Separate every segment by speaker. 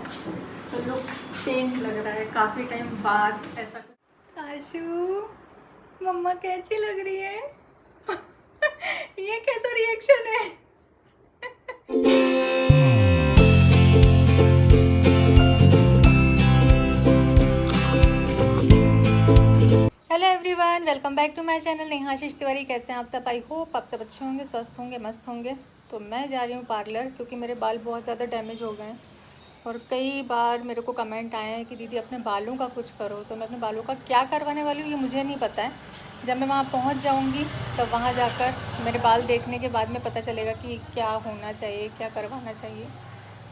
Speaker 1: तो look change लग रहा है काफ़ी टाइम बाद ऐसा कुछ। आशु मम्मा कैसी लग रही है? ये कैसा रिएक्शन है? Hello everyone, welcome back to my channel Neha Ashish Tiwari. कैसे हैं आप सब? आई होप आप सब अच्छे होंगे, स्वस्थ होंगे, मस्त होंगे। तो मैं जा रही हूँ पार्लर क्योंकि मेरे बाल बहुत ज़्यादा डैमेज हो गए हैं और कई बार मेरे को कमेंट आए हैं कि दीदी अपने बालों का कुछ करो। तो मैं अपने बालों का क्या करवाने वाली हूँ ये मुझे नहीं पता है। जब मैं वहाँ पहुँच जाऊँगी तब वहाँ जाकर मेरे बाल देखने के बाद में पता चलेगा कि क्या होना चाहिए, क्या करवाना चाहिए।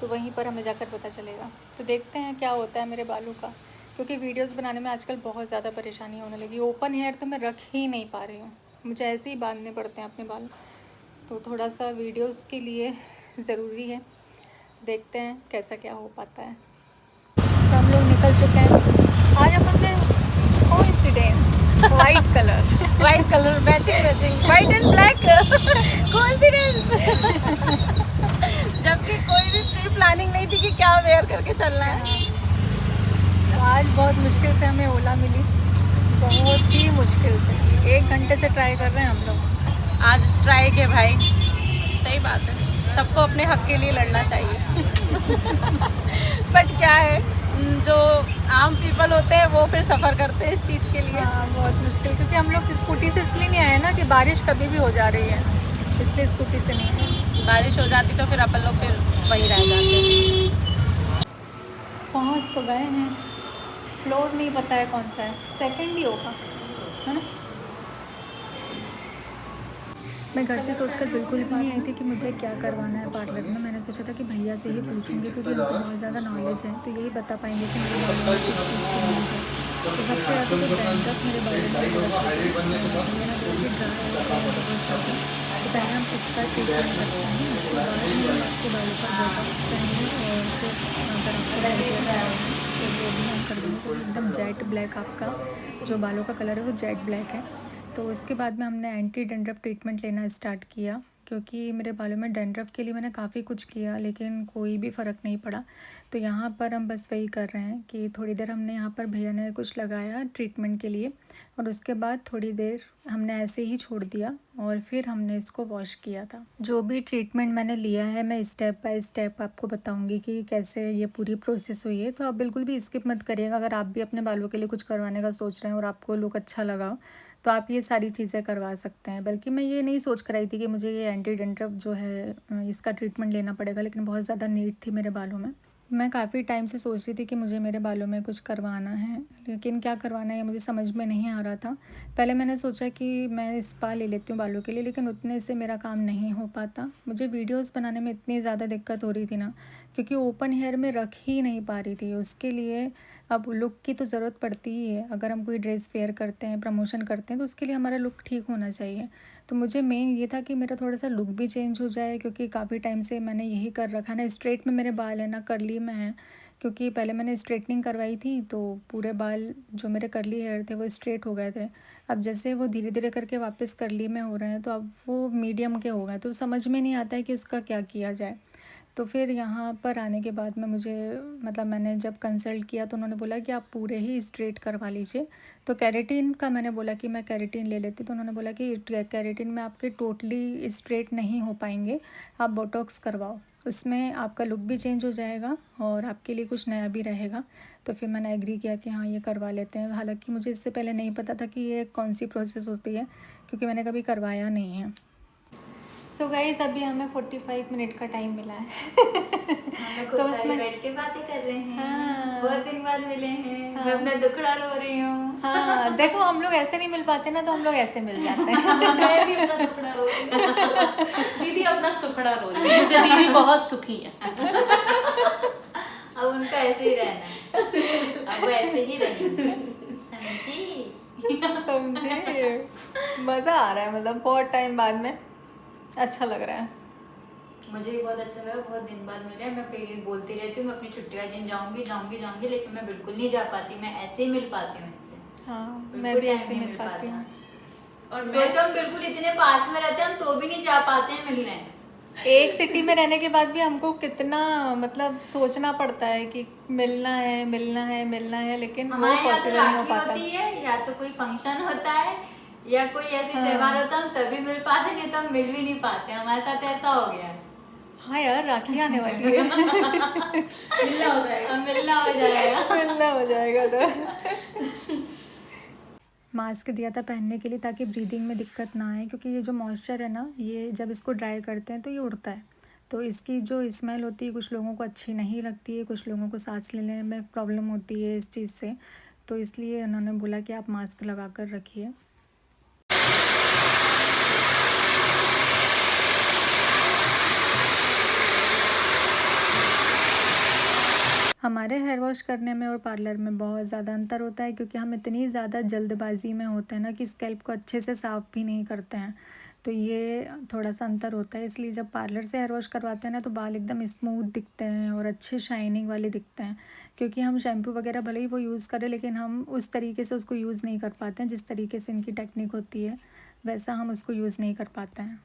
Speaker 1: तो वहीं पर हमें जाकर पता चलेगा। तो देखते हैं क्या होता है मेरे बालों का, क्योंकि वीडियोस बनाने में आजकल बहुत ज़्यादा परेशानी होने लगी। ओपन हेयर तो मैं रख ही नहीं पा रही हूँ, मुझे ऐसे ही बांधने पड़ते हैं अपने बाल। तो थोड़ा सा वीडियोस के लिए ज़रूरी है। देखते हैं कैसा क्या हो पाता है। तो हम लोग निकल चुके हैं। आज अपन ने coincidence white colour
Speaker 2: matching white and black coincidence. जबकि कोई भी प्री प्लानिंग नहीं थी कि क्या वेयर करके चलना है।
Speaker 1: तो आज बहुत मुश्किल से हमें ओला मिली, बहुत ही मुश्किल से। 1 घंटे से ट्राई कर रहे हैं हम लोग।
Speaker 2: आज स्ट्राइक है भाई, सही बात है, सबको अपने हक के लिए लड़ना चाहिए। बट क्या है, जो आम पीपल होते हैं वो फिर सफ़र करते हैं इस चीज़ के लिए।
Speaker 1: हाँ, बहुत मुश्किल, क्योंकि हम लोग स्कूटी से इसलिए नहीं आए ना कि बारिश कभी भी हो जा रही है, इसलिए स्कूटी से नहीं आए।
Speaker 2: बारिश हो जाती तो फिर अपन लोग फिर वहीं रह जाते।
Speaker 1: पहुँच तो गए हैं, फ्लोर नहीं पता है कौन सा है, सेकंड ही होगा, है ना। मैं घर से सोचकर बिल्कुल भी नहीं आई थी कि मुझे क्या करवाना है पार्लर में। मैंने सोचा था कि भैया से ही पूछूंगी क्योंकि उनको बहुत ज़्यादा नॉलेज है, तो यही बता पाएंगे कि मेरे बालों में किस चीज़ की नीड है। तो सबसे ज़्यादा तो डैंड्रफ मेरे बालों में हो रखा था। भैया ने बोला कि ड्राई है बहुत ज़्यादा, तो पहले हम इसका ट्रीटमेंट करते हैं, उसके बाद हम आपके बालों पर बोटॉक्स करेंगे और फिर अगर आपको हेयर केयर करवाना है तो वो भी हम कर देंगे। तो एकदम जेट ब्लैक आपका जो बालों का कलर है वो जेट ब्लैक है। तो इसके बाद में हमने एंटी डैंड्रफ ट्रीटमेंट लेना स्टार्ट किया, क्योंकि मेरे बालों में डैंड्रफ के लिए मैंने काफ़ी कुछ किया लेकिन कोई भी फ़र्क नहीं पड़ा। तो यहाँ पर हम बस वही कर रहे हैं कि थोड़ी देर हमने यहाँ पर भैया ने कुछ लगाया ट्रीटमेंट के लिए और उसके बाद थोड़ी देर हमने ऐसे ही छोड़ दिया और फिर हमने इसको वॉश किया था। जो भी ट्रीटमेंट मैंने लिया है मैं स्टेप बाय स्टेप आपको बताऊंगी कि कैसे ये पूरी प्रोसेस हुई है। तो आप बिल्कुल भी स्किप मत करिएगा। अगर आप भी अपने बालों के लिए कुछ करवाने का सोच रहे हैं और आपको लुक अच्छा लगा तो आप ये सारी चीज़ें करवा सकते हैं। बल्कि मैं ये नहीं सोच कर आई थी कि मुझे ये एंटी डैंड्रफ जो है इसका ट्रीटमेंट लेना पड़ेगा, लेकिन बहुत ज़्यादा नीड थी मेरे बालों में। मैं काफ़ी टाइम से सोच रही थी कि मुझे मेरे बालों में कुछ करवाना है, लेकिन क्या करवाना है ये मुझे समझ में नहीं आ रहा था। पहले मैंने सोचा कि मैं स्पा ले लेती हूँ बालों के लिए, लेकिन उतने से मेरा काम नहीं हो पाता। मुझे वीडियोस बनाने में इतनी ज़्यादा दिक्कत हो रही थी ना, क्योंकि ओपन हेयर में रख ही नहीं पा रही थी। उसके लिए अब लुक की तो ज़रूरत पड़ती ही है। अगर हम कोई ड्रेस वेयर करते हैं, प्रमोशन करते हैं, तो उसके लिए हमारा लुक ठीक होना चाहिए। तो मुझे मेन ये था कि मेरा थोड़ा सा लुक भी चेंज हो जाए, क्योंकि काफ़ी टाइम से मैंने यही कर रखा है ना। स्ट्रेट में मेरे बाल है ना, कर्ली में है, क्योंकि पहले मैंने स्ट्रेटनिंग करवाई थी तो पूरे बाल जो मेरे कर्ली हेयर थे वो स्ट्रेट हो गए थे। अब जैसे वो धीरे धीरे करके वापस कर्ली में हो रहे हैं तो अब वो मीडियम के हो गए, तो समझ में नहीं आता है कि उसका क्या किया जाए। तो फिर यहाँ पर आने के बाद में मुझे मतलब मैंने जब कंसल्ट किया तो उन्होंने बोला कि आप पूरे ही स्ट्रेट करवा लीजिए। तो कैरेटिन का मैंने बोला कि मैं कैरेटिन ले लेती, तो उन्होंने बोला कि कैरेटिन में आपके टोटली स्ट्रेट नहीं हो पाएंगे, आप बोटॉक्स करवाओ, उसमें आपका लुक भी चेंज हो जाएगा और आपके लिए कुछ नया भी रहेगा। तो फिर मैंने एग्री किया कि हाँ ये करवा लेते हैं। हालांकि मुझे इससे पहले नहीं पता था कि ये कौन सी प्रोसेस होती है, क्योंकि मैंने कभी करवाया नहीं है। सो गाइस अभी हमें 45 मिनट का टाइम मिला है।
Speaker 3: तो उसमें बैठ के बातें कर रहे हैं।
Speaker 1: हाँ,
Speaker 3: बहुत दिन बाद मिले हैं।
Speaker 1: हाँ,
Speaker 3: मैं अपना दुखड़ा रो रही हूँ।
Speaker 1: हाँ देखो हम लोग ऐसे नहीं मिल पाते ना, तो हम लोग ऐसे मिल जाते हैं।
Speaker 2: मैं भी अपना दुखड़ा रो रही हूँ। दीदी अपना सुखड़ा रो रही है क्योंकि दीदी बहुत सुखी है।
Speaker 3: अब उनका ऐसे ही रहना है, अब वो ऐसे ही रहेंगे, समझी?
Speaker 1: समझे? मज़ा आ रहा है, मतलब बहुत टाइम बाद में अच्छा लग रहा है।
Speaker 3: मुझे भी बहुत अच्छा लगा, बहुत दिन बाद मिले। मैं पहले बोलती रहती हूँ मैं अपनी छुट्टी का दिन जाऊंगी जाऊंगी जाऊंगी, लेकिन मैं बिल्कुल नहीं जा पाती। मैं ऐसे ही मिल पाती हूँ इनसे।
Speaker 1: हाँ मैं
Speaker 3: बिल्कुल
Speaker 1: भी
Speaker 3: टाइम
Speaker 1: ऐसे
Speaker 3: नहीं
Speaker 1: मिल पाती हूँ।
Speaker 2: और
Speaker 3: सोचो हम बिल्कुल इतने पास में रहते हैं, हम तो भी नहीं जा पाते हैं मिलने।
Speaker 1: एक सिटी में रहने के बाद भी हमको कितना मतलब सोचना पड़ता है कि मिलना है मिलना है मिलना है, लेकिन वो
Speaker 3: हमारे यहाँ तो
Speaker 1: पॉसिबल नहीं हो
Speaker 3: राखी
Speaker 1: पाता।
Speaker 3: होती है, या तो कोई फंक्शन होता है या कोई ऐसे
Speaker 1: हाँ।
Speaker 3: त्योहार होता है, हम तभी मिल पाते, नहीं तो हम मिल भी नहीं पाते। हमारे साथ ऐसा हो गया है।
Speaker 1: हाँ यार, राखी आने वाली है।
Speaker 2: मिलना हो जाएगा।
Speaker 3: अब मिलना हो जाएगा।
Speaker 1: मिलना हो जाएगा तो। मास्क दिया था पहनने के लिए ताकि ब्रीदिंग में दिक्कत ना आए, क्योंकि ये जो मॉइस्चर है ना, ये जब इसको ड्राई करते हैं तो ये उड़ता है, तो इसकी जो स्मेल होती है कुछ लोगों को अच्छी नहीं लगती है, कुछ लोगों को सांस लेने में प्रॉब्लम होती है इस चीज़ से, तो इसलिए उन्होंने बोला कि आप मास्क लगा कर रखिए। हमारे हेयर वॉश करने में और पार्लर में बहुत ज़्यादा अंतर होता है, क्योंकि हम इतनी ज़्यादा जल्दबाजी में होते हैं ना कि स्कैल्प को अच्छे से साफ़ भी नहीं करते हैं, तो ये थोड़ा सा अंतर होता है। इसलिए जब पार्लर से हेयर वॉश करवाते हैं ना, तो बाल एकदम स्मूथ दिखते हैं और अच्छे शाइनिंग वाले दिखते हैं, क्योंकि हम शैम्पू वगैरह भले ही वो यूज़ करें, लेकिन हम उस तरीके से उसको यूज़ नहीं कर पाते हैं जिस तरीके से इनकी टेक्निक होती है, वैसा हम उसको यूज़ नहीं कर पाते हैं।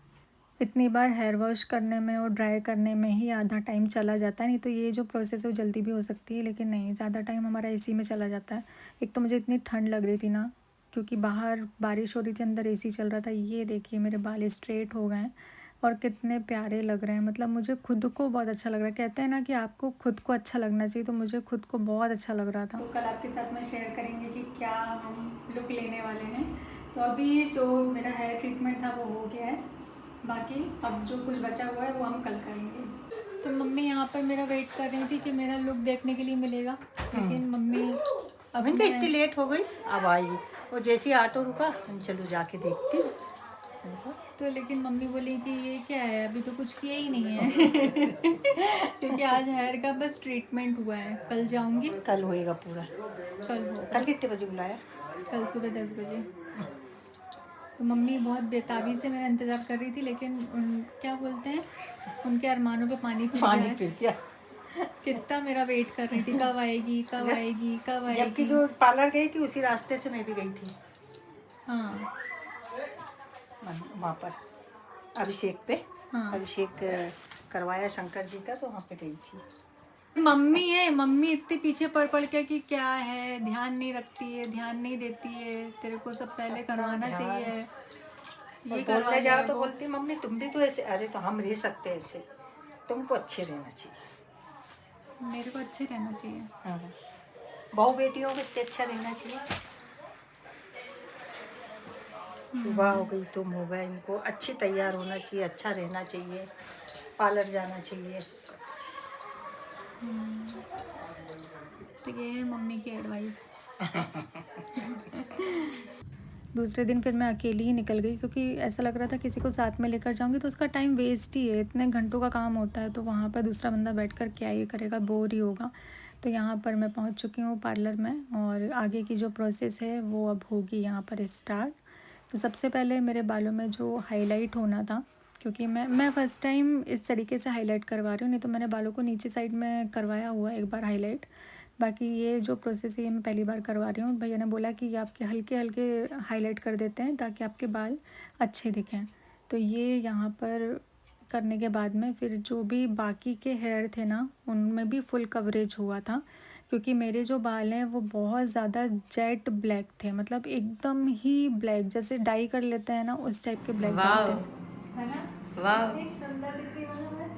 Speaker 1: इतनी बार हेयर वॉश करने में और ड्राई करने में ही आधा टाइम चला जाता है, नहीं तो ये जो प्रोसेस है वो जल्दी भी हो सकती है, लेकिन नहीं, ज़्यादा टाइम हमारा एसी में चला जाता है। एक तो मुझे इतनी ठंड लग रही थी ना, क्योंकि बाहर बारिश हो रही थी, अंदर एसी चल रहा था। ये देखिए मेरे बाल स्ट्रेट हो गए हैं और कितने प्यारे लग रहे हैं, मतलब मुझे खुद को बहुत अच्छा लग रहा है। कहते हैं ना कि आपको खुद को अच्छा लगना चाहिए, तो मुझे खुद को बहुत अच्छा लग रहा था। तो कल आपके साथ में शेयर करेंगे कि क्या हम लुक लेने वाले हैं। तो अभी जो मेरा हेयर ट्रीटमेंट था वो हो गया है, बाकी अब जो कुछ बचा हुआ है वो हम कल करेंगे। तो मम्मी यहाँ पर मेरा वेट कर रही थी कि मेरा लुक देखने के लिए मिलेगा, लेकिन मम्मी
Speaker 4: अब इनका इतनी लेट हो गई, अब आई वो जैसे ही ऑटो रुका, हम चलो जाके देखते हैं।
Speaker 1: तो लेकिन मम्मी बोली कि ये क्या है, अभी तो कुछ किया ही नहीं है। क्योंकि आज हेयर का बस ट्रीटमेंट हुआ है, कल जाऊंगी।
Speaker 4: कल होएगा पूरा।
Speaker 1: कल हो
Speaker 4: कल कितने बजे बुलाया?
Speaker 1: कल सुबह 10 बजे। तो मम्मी बहुत बेताबी से मेरा इंतज़ार कर रही थी, लेकिन क्या बोलते हैं, उनके अरमानों पे पानी फिर गया।
Speaker 4: फिर क्या?
Speaker 1: कितना मेरा वेट कर रही थी, कब आएगी कब आएगी कब
Speaker 4: जबकि
Speaker 1: आएगी।
Speaker 4: जो पार्लर गई थी उसी रास्ते से मैं भी गई थी,
Speaker 1: हाँ
Speaker 4: वहाँ पर अभिषेक पे।
Speaker 1: हाँ,
Speaker 4: अभिषेक करवाया शंकर जी का, तो वहाँ पे गई थी।
Speaker 1: मम्मी है, मम्मी इतनी पीछे पड़ पड़ के कि क्या है, ध्यान नहीं रखती है, ध्यान नहीं देती है, तेरे को सब पहले करवाना चाहिए, ये करवा
Speaker 4: बोलने जाओ तो
Speaker 1: वो।
Speaker 4: बोलती मम्मी तुम भी तो ऐसे, अरे तो हम रह सकते हैं ऐसे, तुमको अच्छे रहना चाहिए।
Speaker 1: मेरे को अच्छे रहना चाहिए।
Speaker 4: हाँ, बहू बेटियों को इतने अच्छा रहना चाहिए। सुबह हो गई, तुम हो गए, इनको अच्छी तैयार होना चाहिए, अच्छा रहना चाहिए, पार्लर जाना चाहिए।
Speaker 1: तो ये है मम्मी की एडवाइस। दूसरे दिन फिर मैं अकेली ही निकल गई, क्योंकि ऐसा लग रहा था किसी को साथ में लेकर जाऊंगी तो उसका टाइम वेस्ट ही है, इतने घंटों का काम होता है, तो वहाँ पर दूसरा बंदा बैठकर क्या ही करेगा, बोर ही होगा। तो यहाँ पर मैं पहुँच चुकी हूँ पार्लर में, और आगे की जो प्रोसेस है वो अब होगी यहाँ पर स्टार्ट। तो सबसे पहले मेरे बालों में जो हाईलाइट होना था, क्योंकि मैं फ़र्स्ट टाइम इस तरीके से हाईलाइट करवा रही हूँ, नहीं तो मैंने बालों को नीचे साइड में करवाया हुआ है एक बार हाईलाइट। बाकी ये जो प्रोसेस है ये मैं पहली बार करवा रही हूँ। भैया ने बोला कि ये आपके हल्के हल्के हाईलाइट कर देते हैं ताकि आपके बाल अच्छे दिखें। तो ये यहाँ पर करने के बाद में फिर जो भी बाकी के हेयर थे ना, उनमें भी फुल कवरेज हुआ था, क्योंकि मेरे जो बाल हैं वो बहुत ज़्यादा जेट ब्लैक थे, मतलब एकदम ही ब्लैक, जैसे डाई कर लेते हैं ना उस टाइप के ब्लैक बाल थे, है ना।
Speaker 4: वाह,
Speaker 1: सुंदर दिख रही हूँ मैं।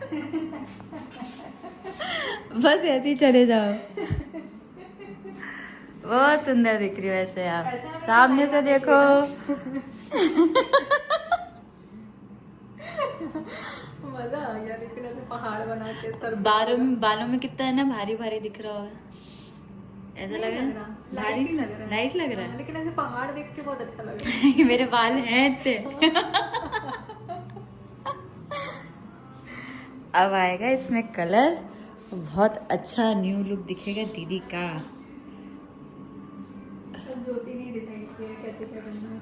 Speaker 3: बस ऐसे ही चले जाओ। बहुत सुंदर दिख रही हो ऐसे आप, सामने से देखो।
Speaker 1: मज़ा आ गया, लेकिन ऐसे पहाड़ बना के सर
Speaker 3: बालों में कितना है ना भारी भारी दिख रहा होगा, ऐसा लग रहा है भारी
Speaker 1: लग रहा है,
Speaker 3: लाइट लग रहा
Speaker 1: हाँ,
Speaker 3: है।
Speaker 1: लेकिन ऐसे पहाड़ देख के बहुत अच्छा लग रहा है।
Speaker 3: मेरे बाल हैं इतने। अब आएगा इसमें कलर, बहुत अच्छा न्यू लुक दिखेगा दीदी का।
Speaker 1: सब ज्योति ने डिसाइड किया है कैसे क्या करना है।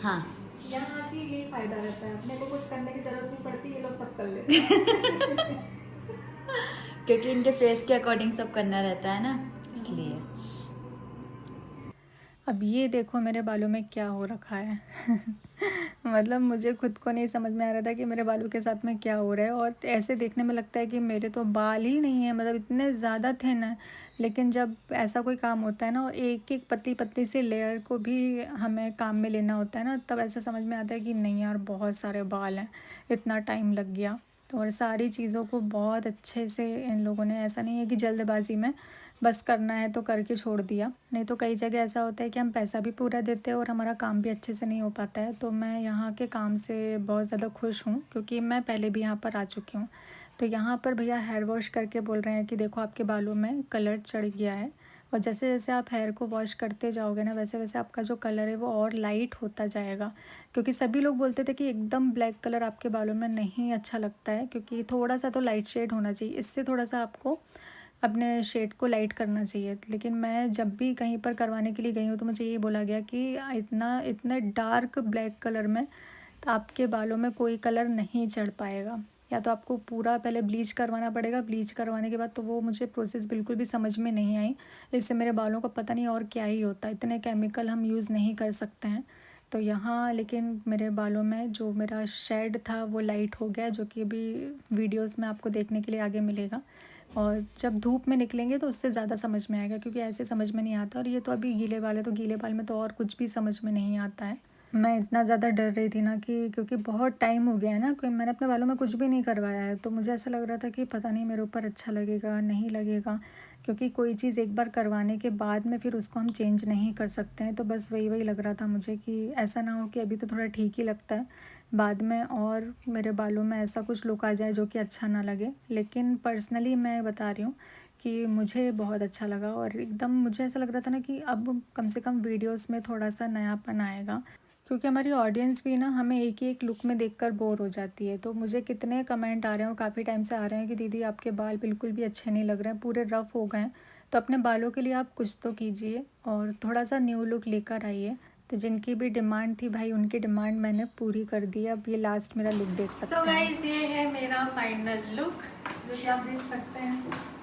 Speaker 3: हाँ,
Speaker 1: यहाँ आके यही फायदा रहता है, अपने को कुछ करने की जरूरत नहीं पड़ती, ये लोग सब कर लेते हैं।
Speaker 3: क्योंकि इनके फेस के अकॉर्डिंग सब करना रहता है ना, इसलिए।
Speaker 1: अब ये देखो मेरे बालों में क्या हो रखा है। मतलब मुझे खुद को नहीं समझ में आ रहा था कि मेरे बालों के साथ में क्या हो रहा है। और ऐसे देखने में लगता है कि मेरे तो बाल ही नहीं है, मतलब इतने ज़्यादा थिन है। लेकिन जब ऐसा कोई काम होता है ना, और एक एक पतली पतली सी लेयर को भी हमें काम में लेना होता है ना, तब ऐसा समझ में आता है कि नहीं यार, बहुत सारे बाल हैं, इतना टाइम लग गया। तो और सारी चीज़ों को बहुत अच्छे से इन लोगों ने, ऐसा नहीं है कि जल्दबाजी में बस करना है तो करके छोड़ दिया। नहीं तो कई जगह ऐसा होता है कि हम पैसा भी पूरा देते हैं और हमारा काम भी अच्छे से नहीं हो पाता है। तो मैं यहाँ के काम से बहुत ज़्यादा खुश हूँ, क्योंकि मैं पहले भी यहाँ पर आ चुकी हूँ। तो यहाँ पर भैया हेयर वॉश करके बोल रहे हैं कि देखो आपके बालों में कलर चढ़ गया है, और जैसे जैसे आप हेयर को वॉश करते जाओगे ना, वैसे वैसे आपका जो कलर है वो और लाइट होता जाएगा। क्योंकि सभी लोग बोलते थे कि एकदम ब्लैक कलर आपके बालों में नहीं अच्छा लगता है, क्योंकि थोड़ा सा तो लाइट शेड होना चाहिए, इससे थोड़ा सा आपको अपने शेड को लाइट करना चाहिए। लेकिन मैं जब भी कहीं पर करवाने के लिए गई हूँ तो मुझे ये बोला गया कि इतने डार्क ब्लैक कलर में तो आपके बालों में कोई कलर नहीं चढ़ पाएगा, या तो आपको पूरा पहले ब्लीच करवाना पड़ेगा। ब्लीच करवाने के बाद तो वो मुझे प्रोसेस बिल्कुल भी समझ में नहीं आई। इससे मेरे बालों का पता नहीं और क्या ही होता है, इतने केमिकल हम यूज़ नहीं कर सकते हैं। तो यहाँ लेकिन मेरे बालों में जो मेरा शेड था वो लाइट हो गया, जो कि अभी वीडियोस में आपको देखने के लिए आगे मिलेगा। और जब धूप में निकलेंगे तो उससे ज़्यादा समझ में आएगा, क्योंकि ऐसे समझ में नहीं आता। और ये तो अभी गीले बाल है, तो गीले बाल में तो और कुछ भी समझ में नहीं आता है। मैं इतना ज़्यादा डर रही थी ना कि क्योंकि बहुत टाइम हो गया है ना, कोई मैंने अपने बालों में कुछ भी नहीं करवाया है, तो मुझे ऐसा लग रहा था कि पता नहीं मेरे ऊपर अच्छा लगेगा नहीं लगेगा। क्योंकि कोई चीज़ एक बार करवाने के बाद में फिर उसको हम चेंज नहीं कर सकते हैं। तो बस वही वही लग रहा था मुझे कि ऐसा ना हो कि अभी तो थोड़ा ठीक ही लगता है, बाद में और मेरे बालों में ऐसा कुछ लुक आ जाए जो कि अच्छा ना लगे। लेकिन पर्सनली मैं बता रही हूँ कि मुझे बहुत अच्छा लगा, और एकदम मुझे ऐसा लग रहा था ना कि अब कम से कम वीडियोस में थोड़ा सा नयापन आएगा। क्योंकि हमारी ऑडियंस भी ना हमें एक ही एक लुक में देखकर बोर हो जाती है। तो मुझे कितने कमेंट आ रहे हैं, और काफ़ी टाइम से आ रहे हैं कि दीदी आपके बाल बिल्कुल भी अच्छे नहीं लग रहे हैं, पूरे रफ़ हो गए हैं। तो अपने बालों के लिए आप कुछ तो कीजिए और थोड़ा सा न्यू लुक लेकर आइए। तो जिनकी भी डिमांड थी भाई, उनकी डिमांड मैंने पूरी कर दी है। अब ये लास्ट मेरा लुक देख सकते हैं। सो गाइस, ये है मेरा फाइनल लुक, जो कि आप देख सकते हैं।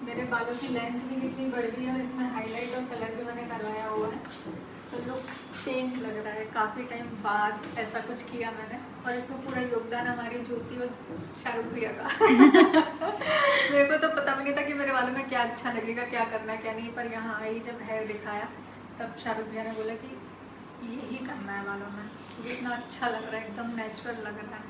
Speaker 1: मेरे बालों की लेंथ भी कितनी बढ़ गई है, और इसमें हाईलाइट और कलर भी मैंने करवाया हुआ है। तो लुक चेंज लग रहा है, काफ़ी टाइम बाद ऐसा कुछ किया मैंने। और इसमें पूरा योगदान हमारी ज्योति और शाहरुख भैया का। मेरे को तो पता भी नहीं था कि मेरे बालों में क्या अच्छा लगेगा, क्या करना है क्या नहीं। पर यहाँ आई जब हेयर दिखाया, तब शाहरुख भैया ने बोला कि यही करना है बालों में, क्योंकि इतना अच्छा लग रहा है, एकदम नेचुरल लग रहा है।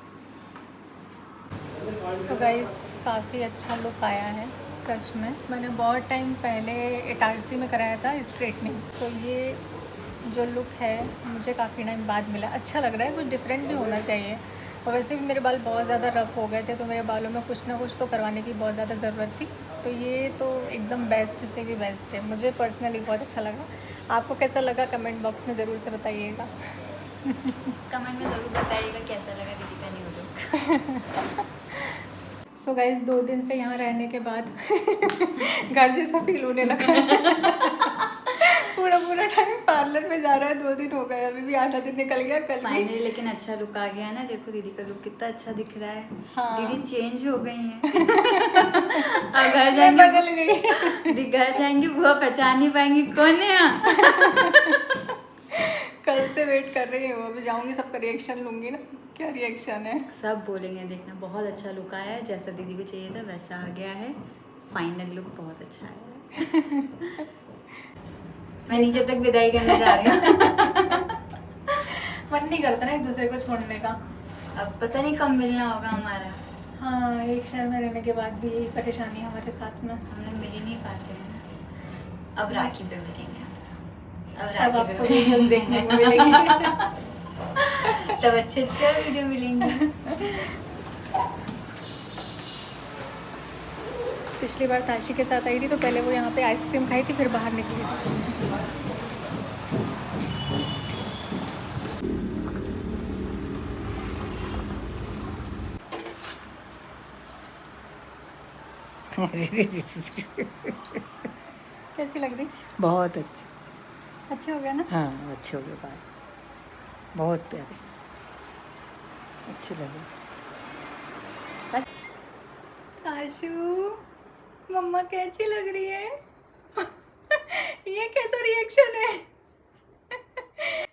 Speaker 1: सो गाइस, काफ़ी अच्छा लुक आया है सच में। मैंने बहुत टाइम पहले इटारसी में कराया था स्ट्रेटनिंग, तो ये जो लुक है मुझे काफ़ी टाइम बाद मिला। अच्छा लग रहा है, कुछ डिफरेंट भी होना चाहिए। और वैसे भी मेरे बाल बहुत ज़्यादा रफ़ हो गए थे, तो मेरे बालों में कुछ ना कुछ तो करवाने की बहुत ज़्यादा ज़रूरत थी। तो ये तो एकदम बेस्ट से भी बेस्ट है, मुझे पर्सनली बहुत अच्छा लगा। आपको कैसा लगा कमेंट बॉक्स में ज़रूर से बताइएगा।
Speaker 3: कमेंट में ज़रूर बताइएगा कैसा लगा दीदी का न्यू लुक।
Speaker 1: सो गाइस, 2 दिन से यहाँ रहने के बाद घर जैसा फील होने लगा है। पूरा टाइम पार्लर में जा रहा है, 2 दिन हो गए, अभी भी आधा दिन निकल गया। कल भी
Speaker 3: फाइनली लेकिन अच्छा लुक आ गया ना। देखो दीदी का लुक कितना अच्छा दिख रहा है।
Speaker 1: हाँ।
Speaker 3: दीदी चेंज हो गई हैं। अब घर जाएंगे,
Speaker 1: बदल गई।
Speaker 3: दीदी घर जाएंगी, वो पहचान नहीं पाएंगी कौन है यहाँ।
Speaker 1: कल से वेट कर रही हूँ, अभी जाऊँगी, सबका रिएक्शन लूँगी ना, क्या रिएक्शन है।
Speaker 3: सब बोलेंगे, देखना बहुत अच्छा लुक आया है, जैसा दीदी को चाहिए था वैसा आ गया है। फाइनल लुक बहुत अच्छा है। मैं नीचे तक विदाई करने जा रही हूँ।
Speaker 1: मन नहीं करता ना एक दूसरे को छोड़ने का।
Speaker 3: अब पता नहीं कब मिलना होगा हमारा।
Speaker 1: हाँ, एक शहर में रहने के बाद भी यही परेशानी है हमारे साथ में।
Speaker 3: हम लोग मिल ही नहीं पाते हैं ना। अब राखी पे मिलेंगे। अब
Speaker 1: अब
Speaker 3: राखी
Speaker 1: आपको
Speaker 3: पे
Speaker 1: वीडियोस देखने को मिलेंगी।
Speaker 3: सब अच्छे वीडियो मिलेंगे।
Speaker 1: पिछली बार ताशी के साथ आई थी, तो पहले वो यहाँ पे आइसक्रीम खाई थी, फिर बाहर निकली थी। कैसी लग रही?
Speaker 4: बहुत अच्छे।
Speaker 1: अच्छे हो गया ना?
Speaker 4: हाँ, अच्छे हो गए बाल, बहुत प्यारे, अच्छे लगे।
Speaker 1: ताशु, मम्मा कैसी लग रही है? ये कैसा रिएक्शन है?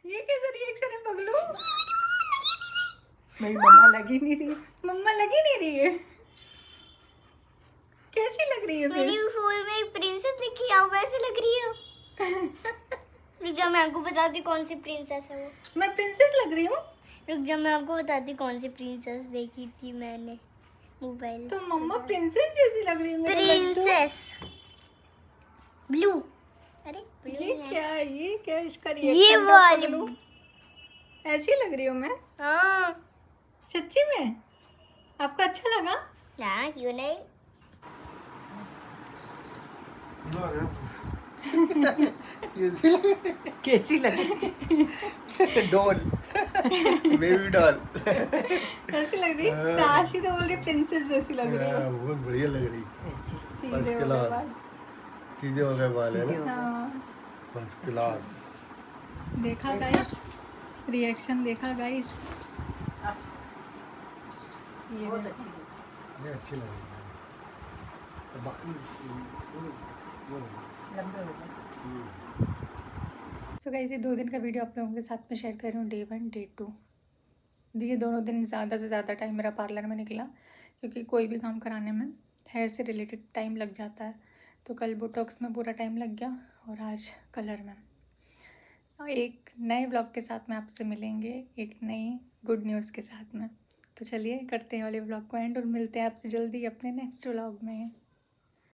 Speaker 1: ये कैसा रिएक्शन है पगलू?
Speaker 4: मेरी मम्मा लगी नहीं रही।
Speaker 1: मम्मा लगी नहीं रही है, कैसी लग रही है
Speaker 5: मेरी
Speaker 1: फिर?
Speaker 5: फूल में एक प्रिंसेस लिखी है, वैसे लग रही हो। रुक जा, मैं आपको बताती कौन सी प्रिंसेस है वो।
Speaker 1: मैं प्रिंसेस लग रही हूँ?
Speaker 5: रुक जा, मैं आपको बताती कौन सी प्रिंसेस देखी थी मैंने मोबाइल।
Speaker 1: तो मम्मा प्रिंसेस जैसी लग रही है मेरे लड्डू।
Speaker 5: Princess blue. अरे ब्लू
Speaker 1: ये
Speaker 5: है।
Speaker 1: क्या है? ये क्या इसका
Speaker 5: ये
Speaker 1: रिएक्शन
Speaker 5: वाली।
Speaker 1: ऐसी लग रही हूँ मैं
Speaker 5: हाँ
Speaker 1: सच्ची में? आपको अच्छा लगा?
Speaker 5: ना, क्यों नहीं।
Speaker 4: कैसी लगी?
Speaker 6: Doll, baby doll.
Speaker 1: ऐसी लग रही है? काशी तो बोल रही प्रिंसेस जैसी लग रही है।
Speaker 6: बहुत बढ़िया लग रही।
Speaker 1: सीधे
Speaker 6: फर्स्ट
Speaker 1: हो गए
Speaker 6: क्लास।
Speaker 1: बाल।
Speaker 6: सीधे हो गए बाल है
Speaker 4: सीधे
Speaker 6: ना,
Speaker 4: हो गए।
Speaker 1: हाँ,
Speaker 6: फर्स्ट क्लास।
Speaker 1: देखा गाइस, रिएक्शन देखा गाइस। ये
Speaker 4: बहुत
Speaker 1: देखो।
Speaker 4: अच्छी लगी।
Speaker 6: ये अच्छी लग रही है। तो बाकी
Speaker 4: लंबे हो गए।
Speaker 1: सो गाइस, ये 2 दिन का वीडियो आप लोगों के साथ में शेयर कर रही हूँ, डे 1 डे 2। ये दोनों दिन ज़्यादा से ज़्यादा टाइम मेरा पार्लर में निकला, क्योंकि कोई भी काम कराने में हेयर से रिलेटेड टाइम लग जाता है। तो कल बोटॉक्स में पूरा टाइम लग गया और आज कलर में। एक नए ब्लॉग के साथ में आपसे मिलेंगे, एक नई गुड न्यूज़ के साथ में। तो चलिए करते हैं वाले ब्लॉग को एंड और मिलते हैं आपसे जल्दी अपने नेक्स्ट ब्लॉग में।